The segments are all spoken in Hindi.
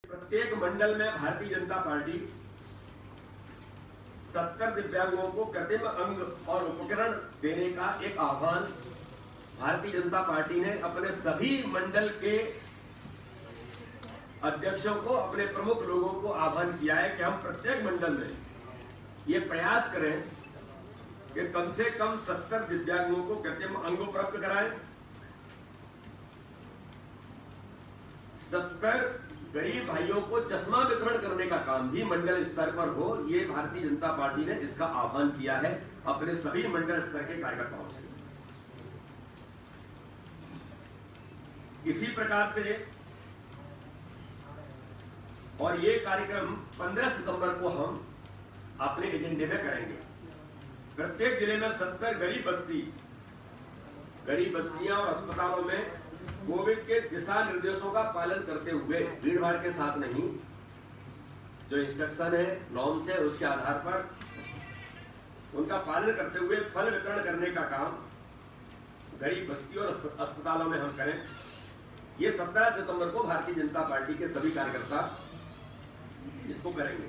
प्रत्येक मंडल में भारतीय जनता पार्टी 70 दिव्यांगों को कृत्रिम अंग और उपकरण देने का एक आह्वान भारतीय जनता पार्टी ने अपने सभी मंडल के अध्यक्षों को, अपने प्रमुख लोगों को आह्वान किया है कि हम प्रत्येक मंडल में ये प्रयास करें कि कम से कम 70 दिव्यांगों को कृत्रिम अंग उपलब्ध कराएं, 70 गरीब भाइयों को चश्मा वितरण करने का काम भी मंडल स्तर पर हो। ये भारतीय जनता पार्टी ने इसका आह्वान किया है अपने सभी मंडल स्तर के कार्यकर्ताओं से। इसी प्रकार से और ये कार्यक्रम 15 सितंबर को हम अपने एजेंडे में करेंगे। प्रत्येक जिले में 70 गरीब बस्तियां और अस्पतालों में कोविड के दिशा निर्देशों का पालन करते हुए, भीड़भाड़ के साथ नहीं, जो इंस्ट्रक्शन है, नॉर्म्स है, उसके आधार पर उनका पालन करते हुए फल वितरण करने का काम गरीब बस्तियों और अस्पतालों में हम करें। ये 17 सितंबर को भारतीय जनता पार्टी के सभी कार्यकर्ता इसको करेंगे।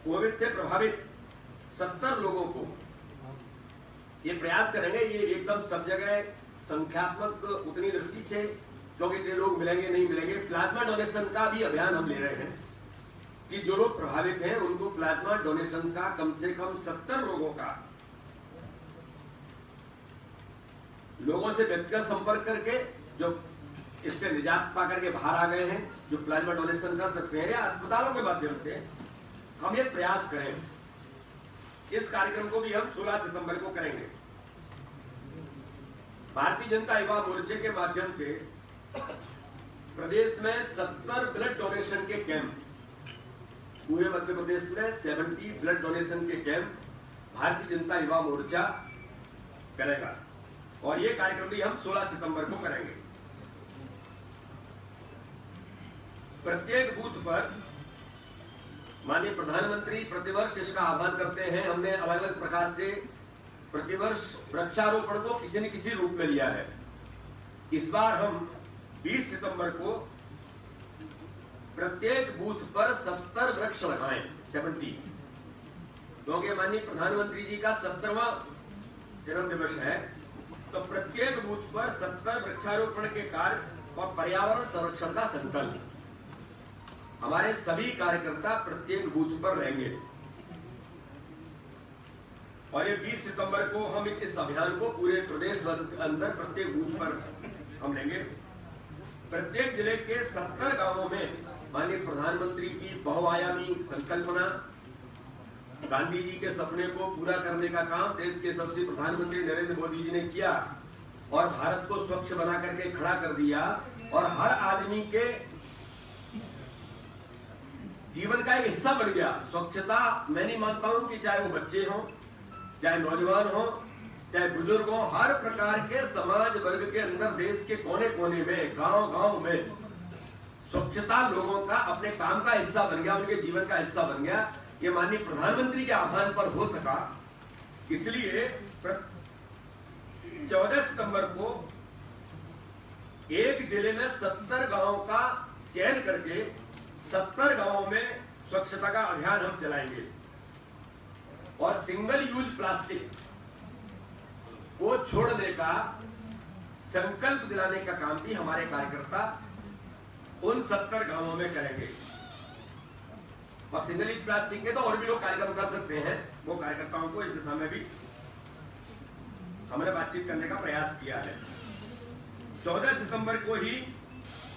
कोविड से प्रभावित 70 लोगों को ये प्रयास करेंगे। ये एकदम सब जगह संख्यात्मक उतनी दृष्टि से, क्योंकि इतने लोग मिलेंगे नहीं मिलेंगे, प्लाज्मा डोनेशन का भी अभियान हम ले रहे हैं कि जो लोग प्रभावित हैं उनको प्लाज्मा डोनेशन का कम से कम 70 लोगों से व्यक्तिगत संपर्क करके, जो इससे निजात पा करके बाहर आ गए हैं, जो प्लाज्मा डोनेशन कर सकते हैं, या अस्पतालों के माध्यम से हम ये प्रयास करें। इस कार्यक्रम को भी हम 16 सितंबर को करेंगे। भारतीय जनता युवा मोर्चे के माध्यम से प्रदेश में 70 ब्लड डोनेशन के कैंप, पूरे मध्य प्रदेश में 70 ब्लड डोनेशन के कैंप भारतीय जनता युवा मोर्चा करेगा और ये कार्यक्रम भी हम 16 सितंबर को करेंगे। प्रत्येक बूथ पर माननीय प्रधानमंत्री प्रतिवर्ष इसका आह्वान करते हैं। हमने अलग अलग प्रकार से प्रतिवर्ष वृक्षारोपण को किसी न किसी रूप में लिया है। इस बार हम 20 सितंबर को प्रत्येक बूथ पर 70 वृक्ष लगाएं, 70, क्योंकि माननीय प्रधानमंत्री जी का 70वां जन्म दिवस है। तो प्रत्येक बूथ पर 70 वृक्षारोपण के कार्य और पर्यावरण संरक्षण का संकल्प हमारे सभी कार्यकर्ता प्रत्येक बूथ पर रहेंगे। और ये 20 सितंबर को हम इस अभियान को पूरे प्रदेश के अंदर प्रत्येक बूथ पर हम लेंगे। प्रत्येक जिले के 70 गांवों में माननीय प्रधानमंत्री की बहुआयामी संकल्पना, गांधी जी के सपने को पूरा करने का काम देश के यशस्वी प्रधानमंत्री नरेंद्र मोदी जी ने किया और भारत को स्वच्छ बना करके खड़ा कर दिया और हर आदमी के जीवन का एक हिस्सा बन गया। स्वच्छता मैं नहीं मानता हूं कि चाहे वो बच्चे हों, चाहे नौजवान हों, चाहे बुजुर्ग हों, हर प्रकार के समाज वर्ग के अंदर देश के कोने कोने में, गांव-गांव में स्वच्छता लोगों का अपने काम का हिस्सा बन गया, उनके जीवन का हिस्सा बन गया। ये माननीय प्रधानमंत्री के आह्वान पर हो सका। इसलिए 14 सितंबर को एक जिले में 70 गांवों का चयन करके 70 गांवों में स्वच्छता का अभियान हम चलाएंगे और सिंगल यूज प्लास्टिक को छोड़ने का संकल्प दिलाने का काम भी हमारे कार्यकर्ता उन 70 गांवों में करेंगे। और सिंगल यूज प्लास्टिक के तो और भी लोग कार्यक्रम कर सकते हैं, वो कार्यकर्ताओं को इस दिशा में भी हमने बातचीत करने का प्रयास किया है। 14 सितंबर को ही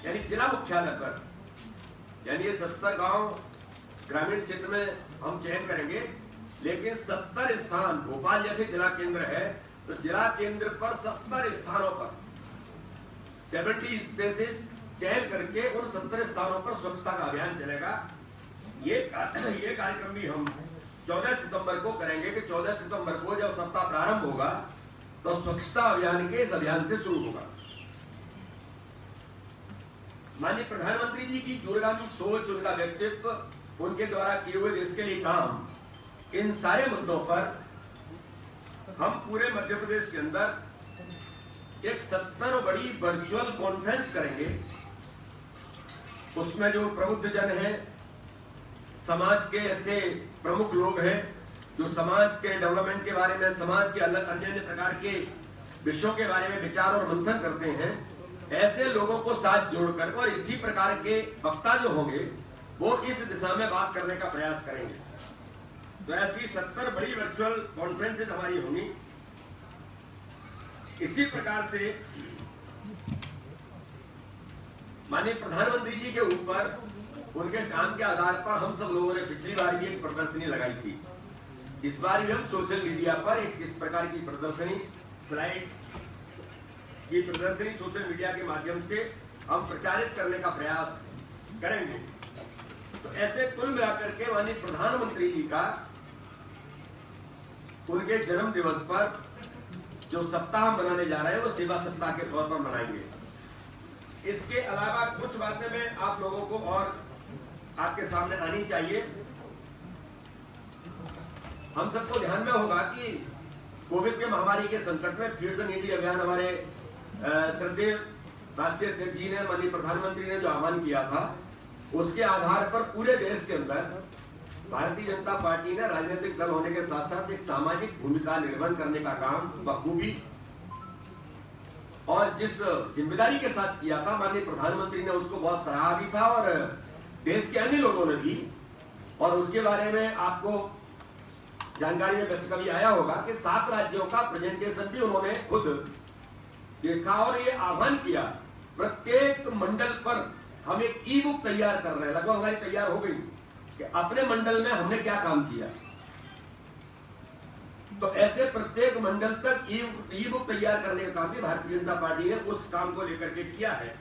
यानी जिला मुख्यालय पर, यानी ये 70 गांव ग्रामीण क्षेत्र में हम चयन करेंगे, लेकिन 70 स्थान, भोपाल जैसे जिला केंद्र है तो जिला केंद्र पर 70 स्थानों पर 70 स्पेसेस चयन करके उन 70 स्थानों पर स्वच्छता का अभियान चलेगा। ये कार्यक्रम भी हम 14 सितंबर को करेंगे कि 14 सितंबर को जब सप्ताह प्रारंभ होगा तो स्वच्छता अभियान के इस अभियान से शुरू होगा। माननीय प्रधानमंत्री जी की दूरगामी सोच, उनका व्यक्तित्व, उनके द्वारा किए हुए देश के लिए काम, इन सारे मुद्दों पर हम पूरे मध्य प्रदेश के अंदर एक 70 बड़ी वर्चुअल कॉन्फ्रेंस करेंगे उसमें जो प्रबुद्ध जन हैं, समाज के ऐसे प्रमुख लोग हैं जो समाज के डेवलपमेंट के बारे में, समाज के अलग अन्य प्रकार के विषयों के बारे में विचार और मंथन करते हैं, ऐसे लोगों को साथ जोड़कर और इसी प्रकार के वक्ता जो होंगे वो इस दिशा में बात करने का प्रयास करेंगे। तो ऐसी 70 बड़ी वर्चुअल कॉन्फ्रेंसेज हमारी होंगी। इसी प्रकार से माननीय प्रधानमंत्री जी के ऊपर उनके काम के आधार पर हम सब लोगों ने पिछली बार भी एक प्रदर्शनी लगाई थी। इस बार भी हम सोशल मीडिया पर एक इस प्रकार की प्रदर्शनी, स्लाइड की प्रदर्शनी सोशल मीडिया के माध्यम से हम प्रचारित करने का प्रयास करेंगे। तो ऐसे कुल मिलाकर के माननीय प्रधानमंत्री जी का उनके जन्म दिवस पर जो सप्ताह मनाने जा रहे हैं वो सेवा सप्ताह के तौर पर मनाएंगे। इसके अलावा कुछ बातें मैं आप लोगों को और आपके सामने आनी चाहिए। हम सबको ध्यान में होगा कि कोविड के महामारी के संकट में फीड द नीडी अभियान हमारे श्रद्धेय राष्ट्रीय अध्यक्ष जी ने, माननीय प्रधानमंत्री ने जो आह्वान किया था, उसके आधार पर पूरे देश के अंदर भारतीय जनता पार्टी ने राजनीतिक दल होने के साथ साथ एक सामाजिक भूमिका निर्वहन करने का काम बखूबी और जिस जिम्मेदारी के साथ किया था, माननीय प्रधानमंत्री ने उसको बहुत सराहा भी था और देश के अन्य लोगों ने भी। और उसके बारे में आपको जानकारी में वैसे कभी आया होगा कि 7 राज्यों का प्रेजेंटेशन भी उन्होंने खुद देखा और ये आह्वान किया, प्रत्येक मंडल पर हम एक ई बुक तैयार कर रहे हैं, लगभग हमारी तैयार हो गई कि अपने मंडल में हमने क्या काम किया। तो ऐसे प्रत्येक मंडल तक ई बुक तैयार करने का काम भी भारतीय जनता पार्टी ने उस काम को लेकर के किया है।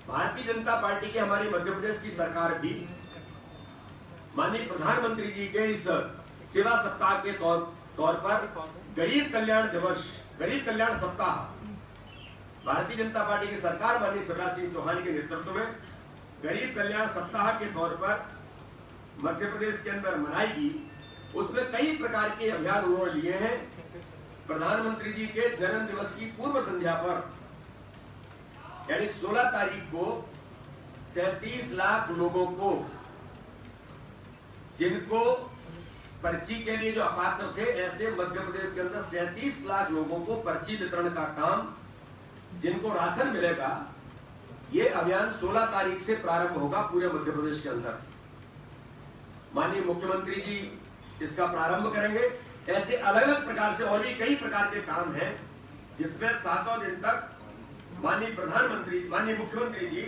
भारतीय जनता पार्टी की हमारी मध्य प्रदेश की सरकार भी माननीय प्रधानमंत्री जी के इस सेवा सप्ताह के तौर पर गरीब कल्याण दिवस, गरीब कल्याण सप्ताह, भारतीय जनता पार्टी की सरकार माननीय शिवराज सिंह चौहान के नेतृत्व में गरीब कल्याण सप्ताह के तौर पर मध्य प्रदेश के अंदर मनाएगी। उसमें कई प्रकार के अभियान उन्होंने लिए हैं। प्रधानमंत्री जी के जन्म दिवस की पूर्व संध्या पर यानी 16 तारीख को 37 लाख लोगों को, जिनको पर्ची के लिए जो अपात्र थे, ऐसे मध्य प्रदेश के अंदर 37 लाख लोगों को पर्ची वितरण का काम, जिनको राशन मिलेगा, ये अभियान 16 तारीख से प्रारंभ होगा पूरे मध्य प्रदेश के अंदर। माननीय मुख्यमंत्री जी इसका प्रारंभ करेंगे। ऐसे अलग अलग प्रकार से और भी कई प्रकार के काम हैं जिसमें 7 दिन तक माननीय मुख्यमंत्री जी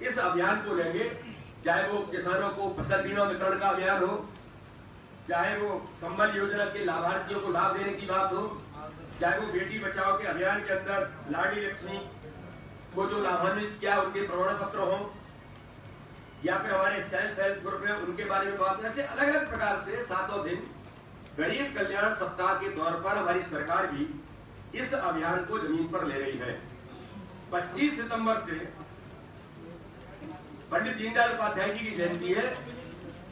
इस अभियान को लेंगे। चाहे वो किसानों को फसल बीमा वितरण का अभियान हो, चाहे वो संबल योजना के लाभार्थियों को लाभ देने की बात हो, चाहे वो बेटी बचाओ के अभियान के अंदर लाडली लक्ष्मी को जो लाभान्वित किया उनके प्रमाण पत्र हो, या फिर हमारे सेल्फ हेल्प ग्रुप है उनके बारे में बात। ऐसे अलग अलग प्रकार से 7 दिन गरीब कल्याण सप्ताह के तौर पर हमारी सरकार भी इस अभियान को जमीन पर ले रही है। 25 सितंबर से पंडित दीनदयाल उपाध्याय जी की जयंती है।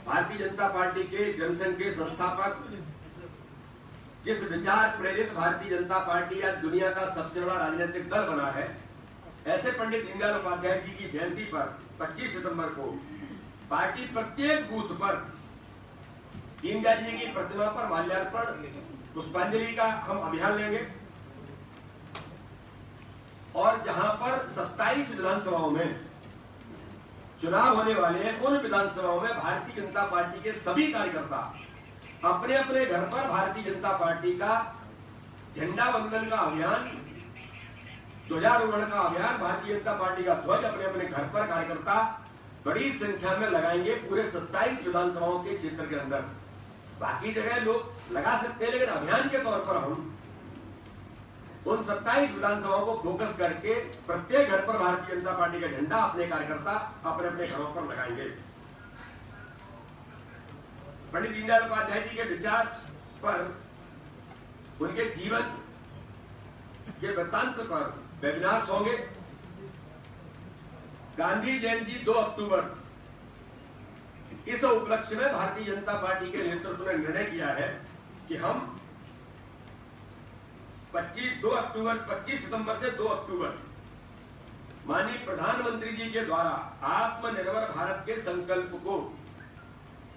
भारतीय जनता पार्टी के जनसंघ के संस्थापक, जिस विचार प्रेरित भारतीय जनता पार्टी आज दुनिया का सबसे बड़ा राजनीतिक दल बना है, ऐसे पंडित दीनदयाल उपाध्याय जी की जयंती पर 25 सितंबर को पार्टी प्रत्येक बूथ पर दीनदयाल जी की प्रतिमा पर माल्यार्पण, पुष्पांजलि का हम अभियान लेंगे। और जहां पर 27 विधानसभाओं में चुनाव होने वाले हैं, उन विधानसभाओं में भारतीय जनता पार्टी के सभी कार्यकर्ता अपने अपने घर पर भारतीय जनता पार्टी का झंडा वंदन का अभियान, ध्वजारोहण का अभियान, भारतीय जनता पार्टी का ध्वज अपने अपने घर पर कार्यकर्ता बड़ी संख्या में लगाएंगे पूरे 27 विधानसभाओं के क्षेत्र के अंदर। बाकी जगह लोग लगा सकते हैं, लेकिन अभियान के तौर पर हम उन 27 विधानसभाओं को फोकस करके प्रत्येक घर पर भारतीय जनता पार्टी का झंडा अपने कार्यकर्ता अपने अपने घरों पर लगाएंगे। पंडित दीनदयाल उपाध्याय जी के विचार पर, उनके जीवन के वृत्तांत पर वेबिनार्स होंगे। गांधी जयंती 2 अक्टूबर, इस उपलक्ष्य में भारतीय जनता पार्टी के नेतृत्व ने निर्णय किया है कि हम 25 सितंबर से 2 अक्टूबर माननीय प्रधानमंत्री जी के द्वारा आत्मनिर्भर भारत के संकल्प को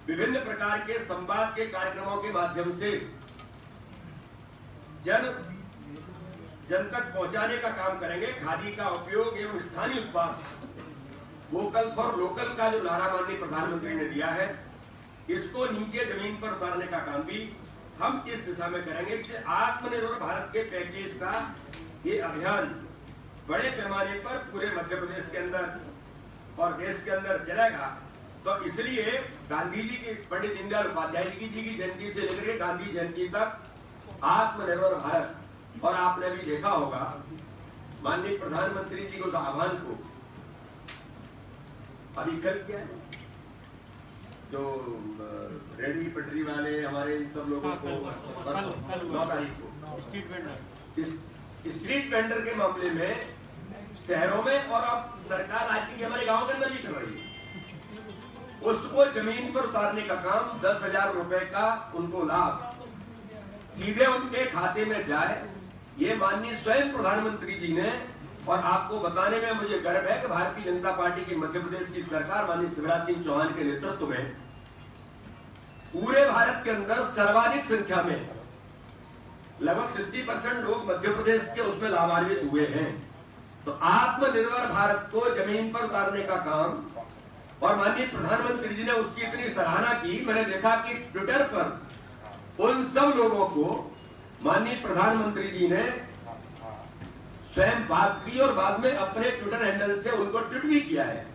विभिन्न प्रकार के संवाद के कार्यक्रमों के माध्यम से जन तक पहुंचाने का काम करेंगे। खादी का उपयोग एवं स्थानीय उत्पाद वोकल फॉर लोकल का जो नारा माननीय प्रधानमंत्री ने दिया है, इसको नीचे जमीन पर उतारने का काम भी हम इस दिशा में करेंगे। इससे आत्मनिर्भर भारत के पैकेज का ये अभियान बड़े पैमाने पर पूरे मध्य प्रदेश के अंदर और देश के अंदर चलेगा। तो इसलिए गांधी जी की, पंडित दीनदयाल उपाध्याय जी की जयंती से लेकर गांधी जयंती तक आत्मनिर्भर भारत, और आपने भी देखा होगा माननीय प्रधानमंत्री जी को आह्वान को अभी कल क्या है, जो रेहड़ी पटरी वाले हमारे सब लोगों को 9 तारीख को स्ट्रीट वेंडर के मामले में शहरों में और अब सरकार राज्य के हमारे गांव के अंदर भी कर रही है, उसको जमीन पर उतारने का काम 10,000 रुपए का उनको लाभ सीधे उनके खाते में जाए, ये माननीय स्वयं प्रधानमंत्री जी ने। और आपको बताने में मुझे गर्व है कि भारतीय जनता पार्टी की मध्य प्रदेश की सरकार माननीय शिवराज सिंह चौहान के नेतृत्व में पूरे भारत के अंदर सर्वाधिक संख्या में लगभग 60% लोग मध्य प्रदेश के उसमें लाभान्वित हुए हैं। तो आत्मनिर्भर भारत को जमीन पर उतारने का काम, और माननीय प्रधानमंत्री जी ने उसकी इतनी सराहना की। मैंने देखा कि ट्विटर पर उन सब लोगों को माननीय प्रधानमंत्री जी ने स्वयं बात की और बाद में अपने ट्विटर हैंडल से उनको ट्वीट भी किया है।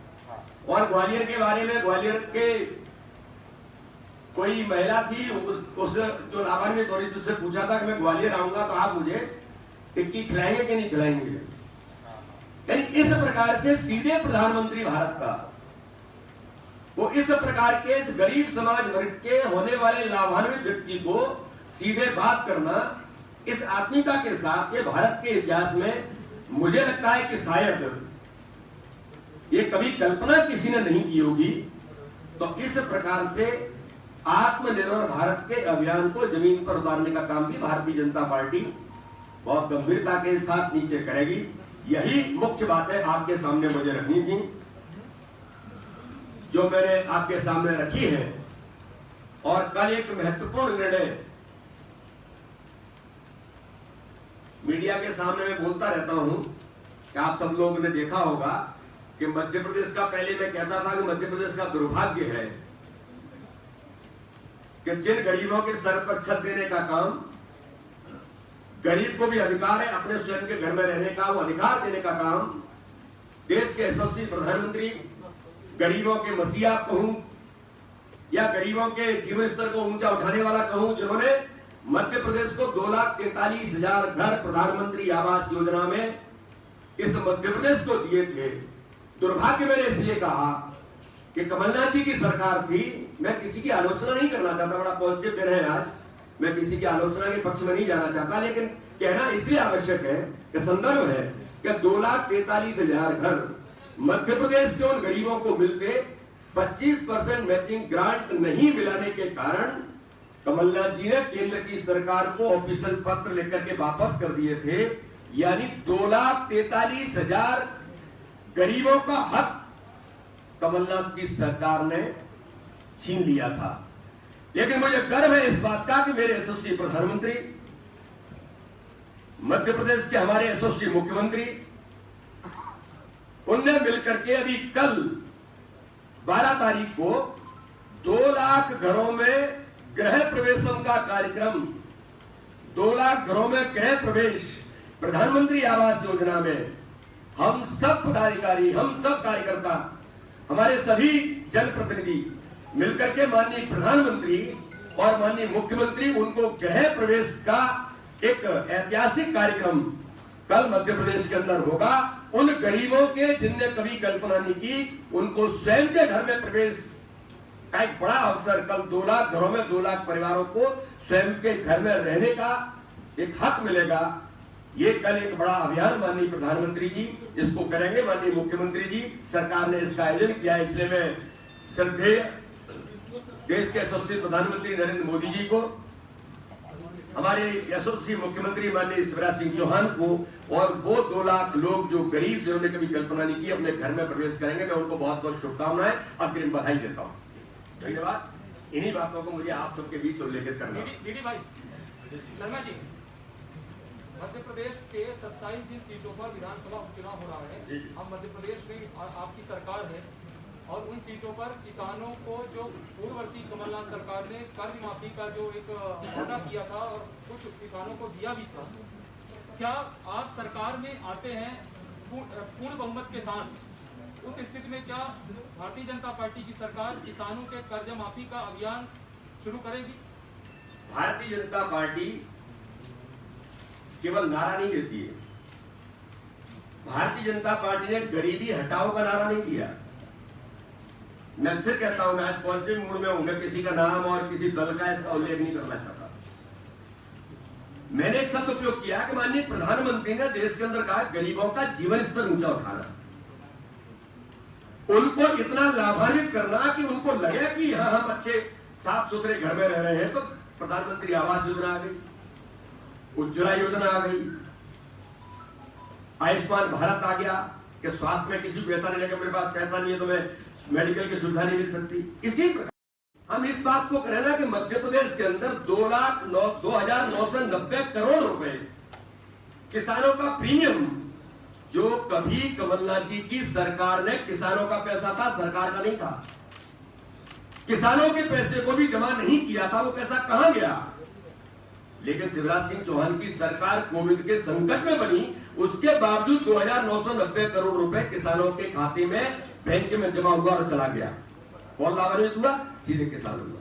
और ग्वालियर के बारे में, ग्वालियर के कोई महिला थी, उस जो लाभान्वित हो रही थी, उससे पूछा था कि मैं ग्वालियर आऊंगा तो आप मुझे टिक्की खिलाएंगे कि नहीं खिलाएंगे। यानी इस प्रकार से सीधे प्रधानमंत्री भारत का वो इस प्रकार के इस गरीब समाज वर्ग के होने वाले लाभान्वित व्यक्ति को सीधे बात करना, इस आत्मीयता के साथ ये भारत के इतिहास में मुझे लगता है कि शायद ये कभी कल्पना किसी ने नहीं की होगी। तो इस प्रकार से आत्मनिर्भर भारत के अभियान को जमीन पर उतारने का काम भी भारतीय जनता पार्टी बहुत गंभीरता के साथ नीचे करेगी। यही मुख्य बातें आपके सामने मुझे रखनी थी, जो मैंने आपके सामने रखी है। और कल एक महत्वपूर्ण निर्णय मीडिया के सामने मैं बोलता रहता हूं कि आप सब लोगों ने देखा होगा कि मध्य प्रदेश का, पहले मैं कहता था कि मध्य प्रदेश का दुर्भाग्य है कि जिन गरीबों के सर पर छत देने का काम, गरीब को भी अधिकार है अपने स्वयं के घर में रहने का, वो अधिकार देने का काम देश के यशस्वी प्रधानमंत्री, गरीबों के मसीहा कहूं या गरीबों के जीवन स्तर को ऊंचा उठाने वाला कहूं, जिन्होंने मध्य प्रदेश को 2,43,000 घर प्रधानमंत्री आवास योजना में इस मध्य प्रदेश को दिए थे। दुर्भाग्य मैंने इसलिए कहा कि कमलनाथ जी की सरकार थी। मैं किसी की आलोचना नहीं करना चाहता, बड़ा पॉजिटिव दिन है आज, मैं किसी की आलोचना के पक्ष में नहीं जाना चाहता, लेकिन कहना इसलिए आवश्यक है कि संदर्भ है कि 2,43,000 घर मध्य प्रदेश के उन गरीबों को मिलते 25% मैचिंग ग्रांट नहीं मिलाने के कारण कमलनाथ जी ने केंद्र की सरकार को ऑफिशियल पत्र लेकर के वापस कर दिए थे। यानी 2,43,000 गरीबों का हक कमलनाथ की सरकार ने छीन लिया था। लेकिन मुझे गर्व है इस बात का कि मेरे यशस्वी प्रधानमंत्री, मध्य प्रदेश के हमारे यशस्वी मुख्यमंत्री, उनने मिलकर के अभी कल 12 तारीख को 2 लाख घरों में गृह प्रवेशम का कार्यक्रम, 2 लाख घरों में गृह प्रवेश प्रधानमंत्री आवास योजना में हम सब पदाधिकारी, हम सब कार्यकर्ता, हमारे सभी जनप्रतिनिधि मिलकर के माननीय प्रधानमंत्री और माननीय मुख्यमंत्री उनको गृह प्रवेश का एक ऐतिहासिक कार्यक्रम कल मध्य प्रदेश के अंदर होगा। उन गरीबों के जिनने कभी कल्पना नहीं की, उनको स्वयं के घर में प्रवेश का एक बड़ा अवसर, कल 2 लाख घरों में 2 लाख परिवारों को स्वयं के घर में रहने का एक हक मिलेगा। ये कल एक बड़ा अभियान माननीय प्रधानमंत्री जी इसको करेंगे, माननीय मुख्यमंत्री जी, सरकार ने इसका आयोजन किया। इसलिए मैं श्रद्धेय देश के यशस्वी प्रधानमंत्री नरेंद्र मोदी जी को हमारे यशस्वी मुख्यमंत्री माननीय शिवराज सिंह चौहान को, और वो 2 लाख लोग जो गरीब, जिन्होंने कभी कल्पना नहीं की, अपने घर में प्रवेश करेंगे। मैं उनको बहुत बहुत शुभकामनाएं, अग्रिम बधाई देता हूँ। धन्यवाद। इन्हीं बातों को मुझे आप सबके बीच उल्लेखित करना है। डीडी भाई शर्मा जी, मध्य प्रदेश के 27 जिन सीटों पर विधानसभा उपचुनाव हो रहा है, अब मध्य प्रदेश में आपकी सरकार है और उन सीटों पर किसानों को जो पूर्ववर्ती कमलनाथ सरकार ने कर्ज माफी का जो एक वादा किया था और कुछ किसानों को दिया भी था, क्या आप सरकार में आते हैं पूर्ण बहुमत के साथ, उस स्थिति में क्या भारतीय जनता पार्टी की सरकार किसानों के कर्ज माफी का अभियान शुरू करेगी? भारतीय जनता पार्टी केवल नारा नहीं देती है। भारतीय जनता पार्टी ने गरीबी हटाओ का नारा नहीं दिया। मैं फिर कहता हूं, मैं आज पॉजिटिव मूड में हूं, मैं किसी का नाम और किसी दल का इसका उल्लेख नहीं करना चाहता। मैंने एक शब्द उपयोग किया कि माननीय प्रधानमंत्री ने देश के अंदर कहा गरीबों का जीवन स्तर ऊंचा उठाना, उनको इतना लाभान्वित करना कि उनको लगे कि यहां हम अच्छे साफ सुथरे घर में रह रहे हैं। तो प्रधानमंत्री आवास योजना आ गई, उज्ज्वला योजना आ गई, आयुष्मान भारत आ गया कि स्वास्थ्य में किसी को पैसा नहीं लगे, मेरे पास पैसा नहीं है तो मैं मेडिकल की सुविधा नहीं मिल सकती। इसी प्रकार हम इस बात को करें ना कि मध्य प्रदेश के अंदर 2,09,990 करोड़ रुपए किसानों का प्रीमियम, जो कभी कमलनाथ जी की सरकार ने, किसानों का पैसा था, सरकार का नहीं था, किसानों के पैसे को भी जमा नहीं किया था, वो पैसा कहां गया? लेकिन शिवराज सिंह चौहान की सरकार कोविड के संकट में बनी, उसके बावजूद 2,990 करोड़ रुपए किसानों के खाते में बैंक में जमा हुआ और चला गया। कौन लाभान्वित हुआ? सीधे किसान हुआ।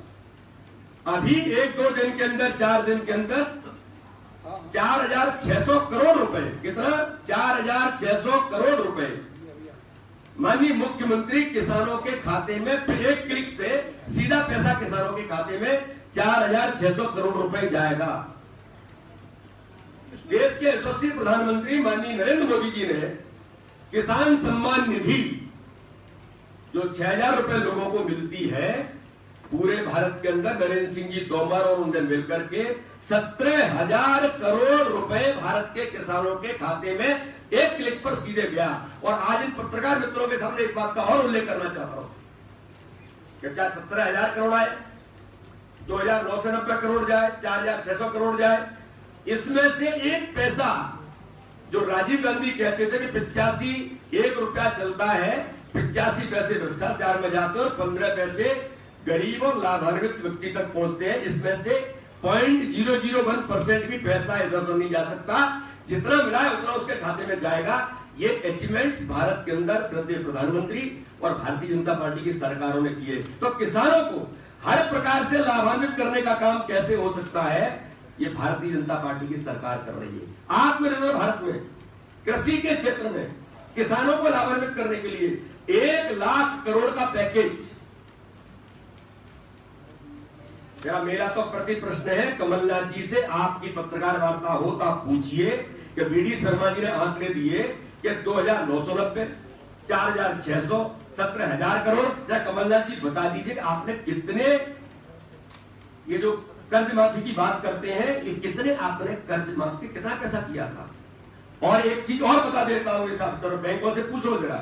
अभी 1-2 दिन के अंदर, 4 दिन के अंदर 4,600 करोड़ रुपए, कितना? 4,600 करोड़ रुपए माननीय मुख्यमंत्री किसानों के खाते में, एक क्लिक से सीधा पैसा किसानों के खाते में 4,600 करोड़ रुपए जाएगा। देश के यशस्वी प्रधानमंत्री माननीय नरेंद्र मोदी जी ने किसान सम्मान निधि जो 6,000 रुपए लोगों को मिलती है, पूरे भारत के अंदर नरेंद्र सिंह जी तोमर और उनसे मिलकर के 17,000 करोड़ रुपए भारत के किसानों के खाते में एक क्लिक पर सीधे गया। और आज इन पत्रकार मित्रों के सामने एक बात का और उल्लेख करना चाहता हूं कि चाहे 17,000 करोड़ आए, 2,990 करोड़ जाए, 4,600 करोड़ जाए, इसमें से एक पैसा जो राजीव गांधी कहते थे कि 85 रुपया चलता है, 85 पैसे भ्रष्टाचार में जाते हैं और 15 पैसे गरीब और लाभान्वित व्यक्ति तक पहुंचते हैं। इसमें से 0.001% भी पैसा इधर उधर नहीं जा सकता, जितना मिला है उतना उसके खाते में जाएगा। ये अचीवमेंट्स भारत के अंदर श्रद्धेय प्रधानमंत्री और भारतीय जनता पार्टी की सरकारों ने किए। तो किसानों को हर प्रकार से लाभान्वित करने का काम कैसे हो सकता है, ये भारतीय जनता पार्टी की सरकार कर रही है। आत्मनिर्भर भारत में कृषि के क्षेत्र में किसानों को लाभान्वित करने के लिए 1 लाख करोड़ का पैकेज। मेरा तो प्रति प्रश्न है कमलनाथ जी से, आपकी पत्रकार वार्ता हो तो आप पूछिए कि बीडी शर्मा जी ने आंकड़े दिए कि 2,990, 4,600, 17,000 करोड़, या कमलनाथ जी बता दीजिए कि आपने कितने, ये जो कर्ज माफी की बात करते हैं, ये कितने आपने कर्ज माफी, कितना पैसा किया था? और एक चीज और बता देता हूं, इस अवसर बैंकों से पूछो जरा,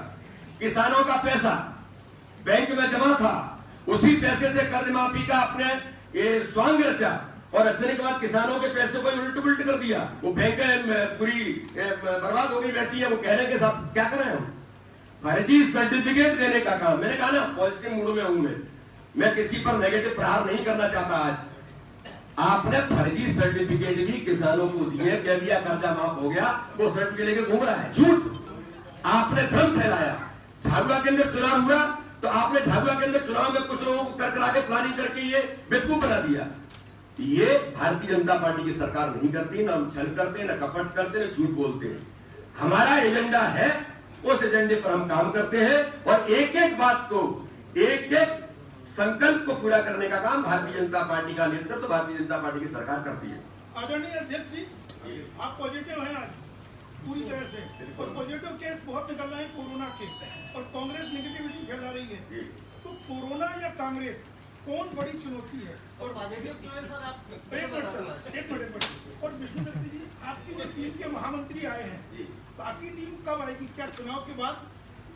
किसानों का पैसा बैंक में जमा था, उसी पैसे से कर्ज माफी का अपने ये स्वांग रचा, और रचने के बाद किसानों के पैसे को उल्ट पुलट कर दिया। वो बैंक पूरी बर्बाद हो गई बैठी है। वो कह रहे हैं कि साहब क्या करें हम, फर्जी सर्टिफिकेट देने का काम। मैंने कहा ना पॉजिटिव मूड में हूं मैं किसी पर नेगेटिव प्रहार नहीं करना चाहता। आज आपने फर्जी सर्टिफिकेट भी किसानों को दिए, कह दिया कर्जा माफ हो गया, वो सर्टिफिकेट लेके घूम रहा है। झूठ, आपने भ्रम फैलाया। झाबुआ के अंदर चुनाव हुआ तो आपने झाबुआ के अंदर चुनाव में कुछ लोगों को कर करा के प्लानिंग करके ये बेवकूफ बना दिया। ये भारतीय जनता पार्टी की सरकार नहीं करती, ना हम छल करते, ना कपट करते, ना झूठ बोलते हैं। हमारा एजेंडा है, उस एजेंडे पर हम काम करते हैं और एक एक बात को, एक एक संकल्प को पूरा करने का काम भारतीय जनता पार्टी का नेतृत्व, भारतीय जनता पार्टी की सरकार करती है। आदरणीय अध्यक्ष जी, आप पॉजिटिव हैं आज पूरी तरह से, और पॉजिटिव केस बहुत निकल रहे हैं कोरोना के, और कांग्रेस नेगेटिविटी फैला रही है। तो कोरोना या कांग्रेस कौन बड़ी चुनौती है? और पॉजिटिव क्यों है सर आप? एक मिनट सर, एक मिनट। और विष्णु दत्त जी, आपकी जो टीम के महामंत्री आए हैं, बाकी टीम कब आएगी? क्या चुनाव के बाद?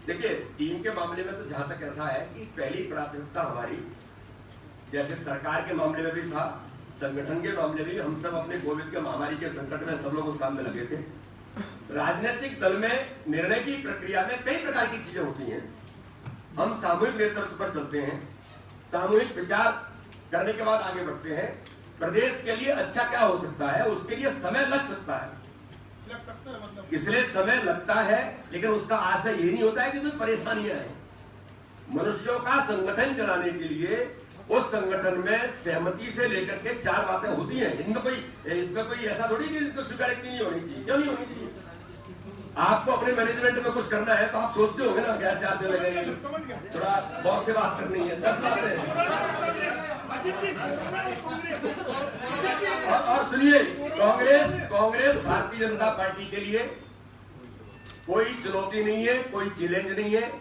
देखिए, टीम के मामले में तो जहां तक ऐसा है कि पहली प्राथमिकता हमारी, जैसे सरकार के मामले में भी था, संगठन के मामले में भी, हम सब अपने कोविड के महामारी के संकट में सब लोग उस काम में लगे थे। राजनीतिक दल में निर्णय की प्रक्रिया में कई प्रकार की चीजें होती हैं। हम सामूहिक नेतृत्व पर चलते हैं, सामूहिक विचार करने के बाद आगे बढ़ते हैं। प्रदेश के लिए अच्छा क्या हो सकता है, उसके लिए समय लग सकता है, मतलब इसलिए समय लगता है, लेकिन उसका आशय ये नहीं होता है कि कोई परेशानियां हैं। मनुष्यों का संगठन चलाने के लिए उस संगठन में सहमति से लेकर के 4 बातें होती हैं। इसमें कोई ऐसा थोड़ी कि इसको स्वीकारोक्ति नहीं होनी चाहिए। क्यों नहीं होनी चाहिए? आपको अपने मैनेजमेंट में कुछ करना है तो आप सोचते होंगे ना, क्या 4 दिन लगेंगे, थोड़ा बहुत से बात करनी है, 10 बातें। और सुनिए, कांग्रेस भारतीय जनता पार्टी के लिए कोई चुनौती नहीं है, कोई चैलेंज नहीं है।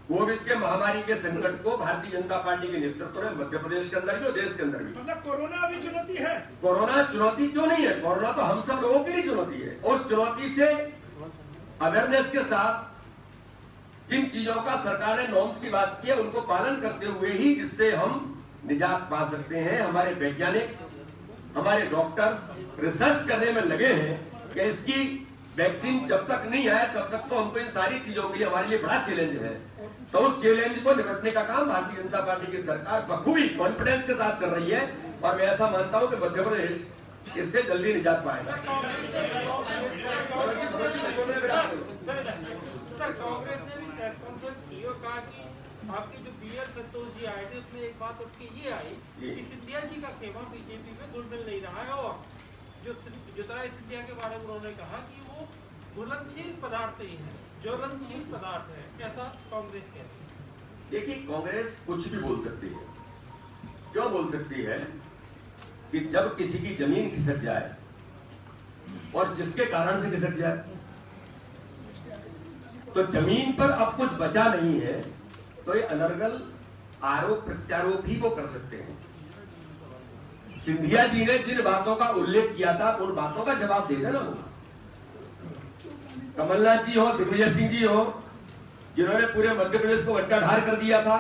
कोविड के महामारी के संकट को भारतीय जनता पार्टी के नेतृत्व में मध्य प्रदेश के अंदर भी और देश के अंदर भी, मतलब कोरोना भी चुनौती है। कोरोना चुनौती क्यों नहीं है? कोरोना तो हम सब लोगों के लिए चुनौती है। उस चुनौती से अवेयरनेस के साथ जिन चीजों का सरकार ने नॉर्म्स की बात की है, उनको पालन करते हुए ही इससे हम निजात पा सकते हैं। हमारे वैज्ञानिक, हमारे डॉक्टर्स रिसर्च करने में लगे हैं कि इसकी वैक्सीन जब तक नहीं आए तब तक तो हमको इन सारी चीजों के लिए हमारे लिए बड़ा चैलेंज है। तो उस चैलेंज को निपटने का काम भारतीय जनता पार्टी की सरकार बखूबी कॉन्फिडेंस के साथ कर रही है, और मैं ऐसा मानता हूं कि मध्य प्रदेश इससे जल्दी निजात पाएगा। कांग्रेस ने भी प्रेस कॉन्फ्रेंस की और कहा कि आपके जो बीएल संतोष जी आए थे उसमें एक बात उठ के ये आई कि सिंधिया जी का खेमा बीजेपी में घुल मिल नहीं रहा है, और जो ज्योतिरादित्य सिंधिया के बारे में उन्होंने कहा कि वो घुलनशील पदार्थ ही है, ज्वलनशील पदार्थ है, ऐसा कांग्रेस कहती है। देखिए, कांग्रेस कुछ भी बोल सकती है। क्यों बोल सकती है? कि जब किसी की जमीन खिसक जाए, और जिसके कारण से खिसक जाए, तो जमीन पर अब कुछ बचा नहीं है, तो ये अनर्गल आरोप प्रत्यारोप ही वो कर सकते हैं। सिंधिया जी ने जिन बातों का उल्लेख किया था, उन बातों का जवाब दे देना वो। कमलनाथ जी हो, दिग्विजय सिंह जी हो, जिन्होंने पूरे मध्य प्रदेश को बट्टाढार कर दिया था।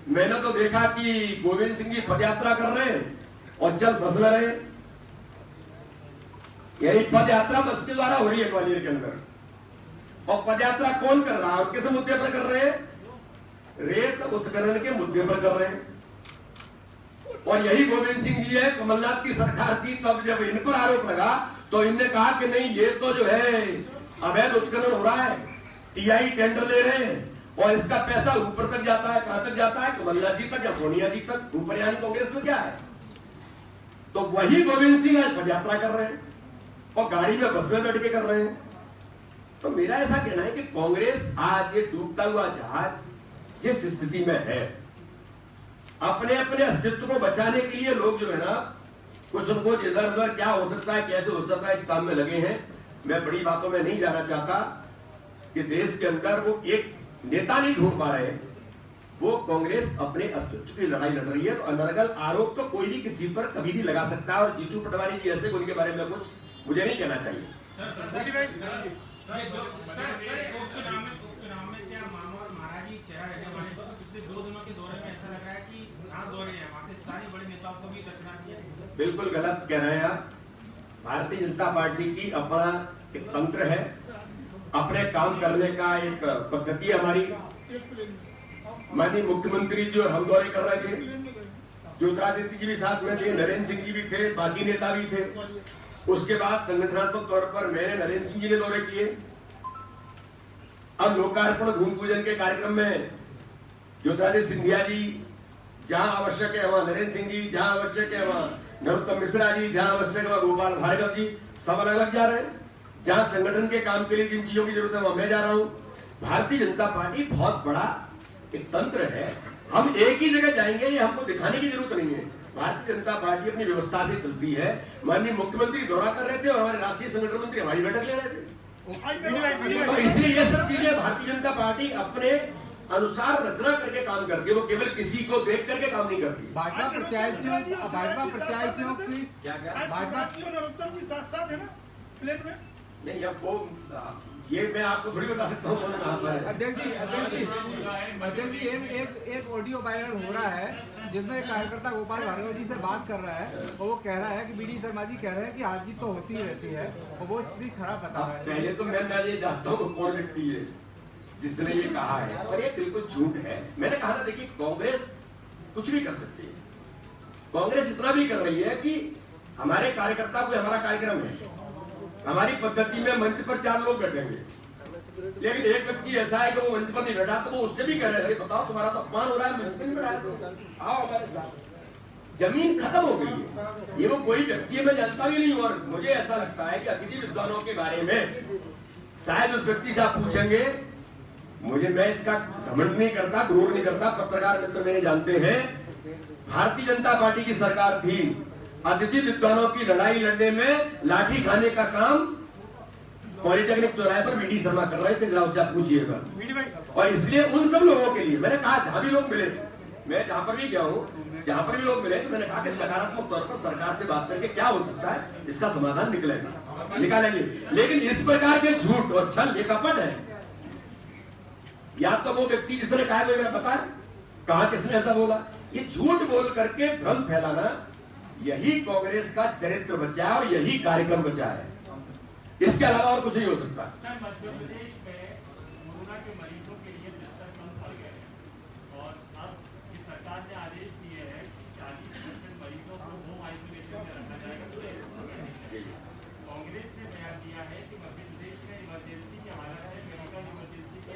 मैंने तो देखा कि गोविंद सिंह जी पदयात्रा कर रहे हैं और चल बस में रहे। यही पदयात्रा बस के द्वारा हो रही है ग्वालियर के अंदर, और पदयात्रा कौन कर रहा है और किस मुद्दे पर कर रहे हैं? रेत उत्खनन के मुद्दे पर कर रहे हैं। और यही गोविंद सिंह जी है, कमलनाथ की सरकार थी तब जब इन पर आरोप लगा तो इनने कहा कि नहीं, ये तो जो है अवैध उत्खनन हो रहा है, टीआई टेंडर ले रहे हैं, और इसका पैसा ऊपर तक जाता है। कहां तक जाता है? कमलनाथ जी तक या सोनिया जी तक। ऊपर यानी कांग्रेस में क्या है? तो वही गोविंद सिंह आज पदयात्रा कर रहे हैं और गाड़ी में बस में बैठ के कर रहे हैं। तो मेरा ऐसा कहना है कि कांग्रेस आज ये डूबता हुआ जहाज जिस स्थिति में है, अपने अपने अस्तित्व को बचाने के लिए लोग जो है ना, कुछ उनको इधर उधर क्या हो सकता है, कैसे हो सकता है, इस काम में लगे हैं। मैं बड़ी बातों में नहीं जाना चाहता कि देश के अंदर वो एक नेता नहीं ढूंढ पा रहे, वो कांग्रेस अपने अस्तित्व की लड़ाई लड़ रही है। तो अनर्गल आरोप तो कोई भी किसी पर कभी भी लगा सकता है, और जीतू पटवारी जी ऐसे, उनके बारे में कुछ मुझे नहीं कहना चाहिए। उपचुनाव में क्या मानो और महाराज जी चेहरा रहने वाले को, तो पिछले 2 दिनों के दौरे में ऐसा लग रहा है कि कहां दौरे हैं, पाकिस्तानी बड़े नेताओं को भी दरकिनार किया। बिल्कुल गलत कह रहे हैं आप। भारतीय जनता पार्टी की अपना एक तंत्र है, अपने काम करने का एक पद्धति हमारी। माननीय मुख्यमंत्री जी और हम दौरे कर रहे थे, ज्योतिरादित्य जी भी साथ में थे, नरेंद्र सिंह जी भी थे, बाकी नेता भी थे। उसके बाद संगठनात्मक तौर पर मैंने, नरेंद्र सिंह जी ने दौरे किए। अब लोकार्पण भूमि पूजन के कार्यक्रम में ज्योतिरादित्य सिंधिया जी जहां आवश्यक है वहां, नरेंद्र सिंह जी जहां आवश्यक है वहां, नरोत्तम मिश्रा जी जहां आवश्यक है वहां, गोपाल भार्गव जी, सब अलग अलग जा रहे हैं। जहां संगठन के काम के लिए जिन चीजों की जरूरत है वहां मैं जा रहा हूं। भारतीय जनता पार्टी बहुत बड़ा एक तंत्र है, हम एक ही जगह जाएंगे ये हमको दिखाने की जरूरत नहीं है। भारतीय जनता पार्टी अपनी व्यवस्था से चलती है। माननीय मुख्यमंत्री दौरा कर रहे थे और हमारे राष्ट्रीय संगठन मंत्री हमारी बैठक ले रहे थे। तो इसलिए ये सब चीजें भारतीय जनता पार्टी अपने अनुसार रचना करके काम करती है, वो केवल किसी को देख करके काम नहीं करती। भाजपा प्रत्याशियों की क्या क्या भाजपा नरोत्तम जी साथ साथ है ना प्लेन में? नहीं, अब वो ये मैं आपको थोड़ी बता सकता हूँ कौन कहाँ पर है। अध्यक्ष जी एक ऑडियो वायरल हो रहा है जिसमें एक कार्यकर्ता गोपाल भार्गव जी से बात कर रहा है और वो कह रहा है कि बीडी शर्मा जी कह रहे हैं कि हार जीत तो होती ही रहती है और वो स्थिति खराब बता रहा है। पहले तो मैं ये जानता हूँ कौन व्यक्ति है जिसने ये कहा है, पर ये बिल्कुल झूठ है। मैंने कहा था देखिए, कांग्रेस कुछ भी कर सकती है, कांग्रेस इतना भी कर रही है कि हमारे कार्यकर्ता को हमारा कार्यक्रम है, हमारी पद्धति में मंच पर 4 लोग बैठेंगे, लेकिन एक व्यक्ति ऐसा है कि वो मंच पर नहीं बैठा तो वो उससे भी कह रहे हैं बताओ तुम्हारा तो अपमान हो रहा है, मंच पर नहीं बैठा तो आओ हमारे साथ। जमीन खत्म हो गई है, ये वो कोई व्यक्ति है मैं जानता भी नहीं। और मुझे ऐसा लगता है कि अतिथि विद्वानों के बारे में शायद उस व्यक्ति से आप पूछेंगे, मुझे मैं इसका घमंड नहीं करता, क्रोध नहीं करता, पत्रकार मित्र मेरे जानते हैं भारतीय जनता पार्टी की सरकार थी, अतिथि विद्वानों की लड़ाई लड़ने में लाठी खाने का काम पॉलिटेक्निक चौराहे पर बीडी शर्मा कर रहे थे, जरा उससे आप पूछिएगा। और इसलिए उन सब लोगों के लिए मैंने कहा, जहां भी लोग मिले, मैं जहां पर भी गया हूं, जहां पर भी लोग मिले तो मैंने कहा कि सकारात्मक तौर पर सरकार से बात करके क्या हो सकता है, इसका समाधान निकालेंगे। लेकिन इस प्रकार के झूठ और छल ये कपट है। या तो वो व्यक्ति जिसने कहा वगैरह पता है कहा किसने ऐसा बोला, ये झूठ बोल करके भ्रम फैलाना, यही कांग्रेस का चरित्र बचा है और यही कार्यक्रम बचा है, इसके अलावा और कुछ नहीं हो सकता। सर, मध्य प्रदेश में कोरोना के मरीजों के लिए बिस्तर कम पड़ गए हैं और अब की सरकार ने आदेश दिए हैं कि 40% मरीजों को होम आइसोलेशन में रखा जाएगा। कांग्रेस ने बयान दिया है कि मध्य प्रदेश में इमरजेंसी की हालत है, मेडिकल इमरजेंसी के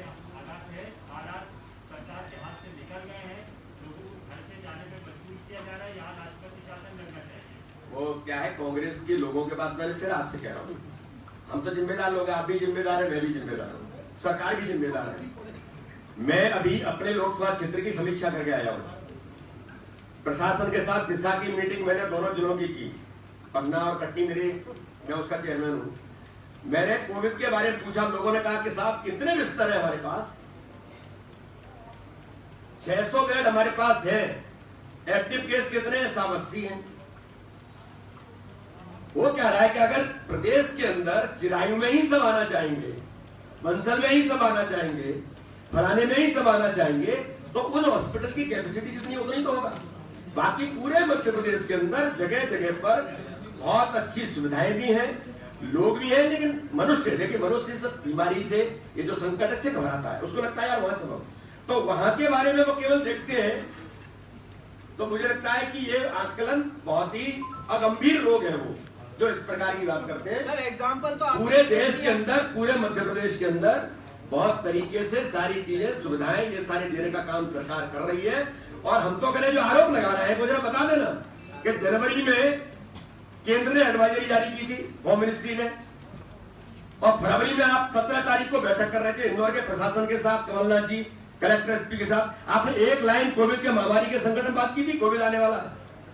हालात सरकार के हाथ से निकल गए हैं, लोगों को घर से जाने में मजबूर किया जा रहा है, यहाँ राष्ट्रपति शासन लगना चाहिए। वो क्या है, कांग्रेस के लोगों के पास, मैंने फिर आपसे कह रहा हूँ, हम तो जिम्मेदार लोग हैं, आप भी जिम्मेदार है, मैं भी जिम्मेदार हूँ, सरकार भी जिम्मेदार है। मैं अभी अपने लोकसभा क्षेत्र की समीक्षा करके आया हूँ, प्रशासन के साथ दिशा की मीटिंग मैंने दोनों जिलों की पन्ना और कटनी, मैं उसका चेयरमैन हूँ। मैंने कोविड के बारे में पूछा, लोगों ने कहा कि साहब कितने बिस्तर है हमारे पास, 600 बेड हमारे पास है, एक्टिव केस कितने हैं, 80 हैं। वो कह रहा है कि अगर प्रदेश के अंदर चिरायु में ही सब आना चाहेंगे, बंसल में ही सब आना चाहेंगे, फलाने में ही सब आना चाहेंगे, तो उन हॉस्पिटल की कैपेसिटी जितनी उतनी तो होगा। बाकी पूरे मध्य प्रदेश के अंदर जगह जगह पर बहुत अच्छी सुविधाएं भी हैं, लोग भी हैं, लेकिन मनुष्य, देखिए मनुष्य इस बीमारी से, ये जो संकट से घबराता है, उसको लगता है यार वहां चलो, तो वहां के बारे में वो केवल देखते हैं। तो मुझे लगता है कि ये आकलन बहुत ही अगंभीर लोग हैं वो जो इस प्रकार की बात करते हैं। सर एग्जांपल तो पूरे देश के अंदर, पूरे मध्य प्रदेश के अंदर बहुत तरीके से सारी चीजें, सुविधाएं, ये सारी देने का काम सरकार कर रही है। और हम तो करें जो आरोप लगा रहे हैं वो जरा बता देना कि जनवरी में केंद्र ने एडवाइजरी जारी की थी, होम मिनिस्ट्री ने, और फरवरी में आप 17 तारीख को बैठक कर रहे थे इंदौर के प्रशासन के साथ, कमलनाथ जी कलेक्टर एसपी के साथ, आपने एक लाइन कोविड के महामारी के संकट में बात की थी, कोविड आने वाला,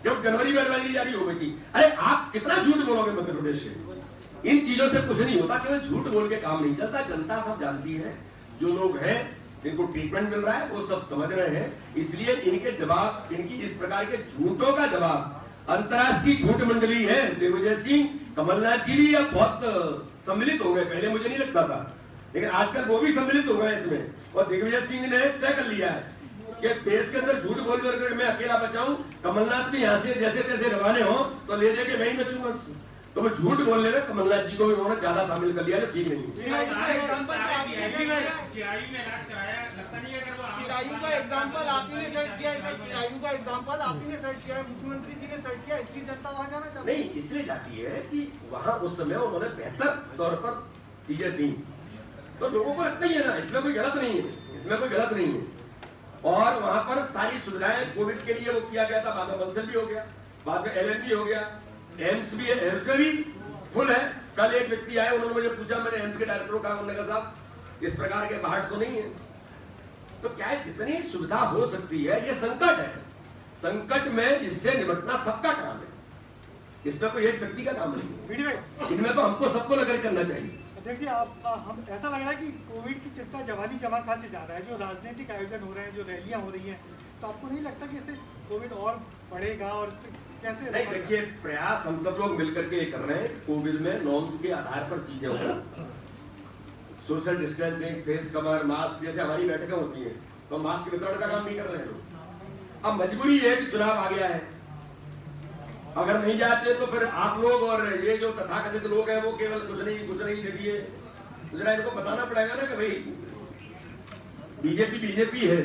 जब जनवरी में एडवाइजरी जारी हो गई थी। अरे आप कितना झूठ बोलोगे मध्य प्रदेश से, इन चीजों से कुछ नहीं होता, केवल झूठ बोल के काम नहीं चलता। जनता सब जानती है, जो लोग हैं जिनको ट्रीटमेंट मिल रहा है वो सब समझ रहे हैं, इसलिए इनके जवाब, इनकी इस प्रकार के झूठों का जवाब अंतर्राष्ट्रीय झूठ मंडली है, दिग्विजय सिंह, कमलनाथ जी भी अब बहुत सम्मिलित हो गए, पहले मुझे नहीं लगता था, लेकिन आजकल वो भी सम्मिलित हो गए इसमें। और दिग्विजय सिंह ने तय कर लिया है कि देश के अंदर झूठ बोल कर मैं अकेला बचाऊं, कमलनाथ भी यहाँ से जैसे तैसे रवाने हो तो ले जाके मैं ही बचूंगा। तो वो झूठ बोलने में कमलनाथ जी को भी उन्होंने ज्यादा शामिल कर लिया, जो ठीक नहीं। चिरायु में इलाज कराया, लगता नहीं है अगर वो चिरायु का एग्जांपल आप ही ने सेट किया है, चिरायु का एग्जांपल आप ही ने सेट किया है, मुख्यमंत्री जी ने सेट किया, इसलिए जनता वहां जाना चाहती है। नहीं, इसलिए जाती है कि वहां उस समय उन्होंने बेहतर तौर पर चीजें दी, तो लोगों को लगता ही है ना, इसमें कोई गलत नहीं है, इसमें कोई गलत नहीं है। और वहां पर सारी सुविधाएं कोविड के लिए वो किया गया था, बाद में बंसल भी हो गया, बाद में एलएन भी हो गया, एम्स भी है, एम्स में भी फुल है। कल एक व्यक्ति आए, उन्होंने मुझे पूछा, मैंने एम्स के डायरेक्टर को कहा, उन्होंने कहा साहब इस प्रकार के बाहर तो नहीं है। तो क्या है, जितनी सुविधा हो सकती है, ये संकट है, संकट में इससे निपटना सबका काम है, इसमें कोई एक व्यक्ति का काम नहीं है, इनमें तो हमको सबको लगा करना चाहिए। अध्यक्ष जी, आप हम ऐसा लग रहा है कि कोविड की चिंता जवानी जमा खान से ज़्यादा है। जो राजनीतिक आयोजन हो रहे हैं, जो रैलियां हो रही हैं, तो आपको नहीं लगता कि इससे कोविड और बढ़ेगा और इससे कैसे? नहीं, देखिए, प्रयास हम सब लोग मिलकर के कर रहे हैं। कोविड में नॉर्म्स के आधार पर चीजें हो, social distancing, face cover, mask, जैसे हमारी बैठकें होती हैं तो मास्क वितरण का काम नहीं कर रहे हैं लोग। अब मजबूरी है कि चुनाव आ गया है, अगर नहीं जाते तो फिर आप लोग और ये जो तथाकथित लोग हैं वो केवल कुछ नहीं देखिए, जरा इनको बताना पड़ेगा ना कि भाई बीजेपी है,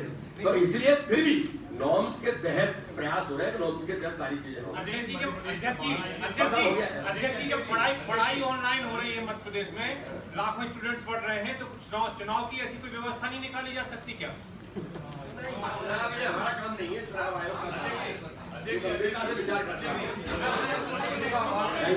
तो इसलिए फिर भी नॉर्म्स के तहत प्रयास हो रहे हैं कि नॉर्म्स के तहत सारी चीजें हो। अध्यक्ष जी, जब पढ़ाई ऑनलाइन हो रही है मध्य प्रदेश में, लाखों स्टूडेंट्स पढ़ रहे हैं, तो कुछ चुनाव की ऐसी कोई व्यवस्था नहीं निकाली जा सकती क्या? चुनाव ये हमारा काम नहीं है, चुनाव आयोग का काम है। गंभीरता से विचार करते हैं।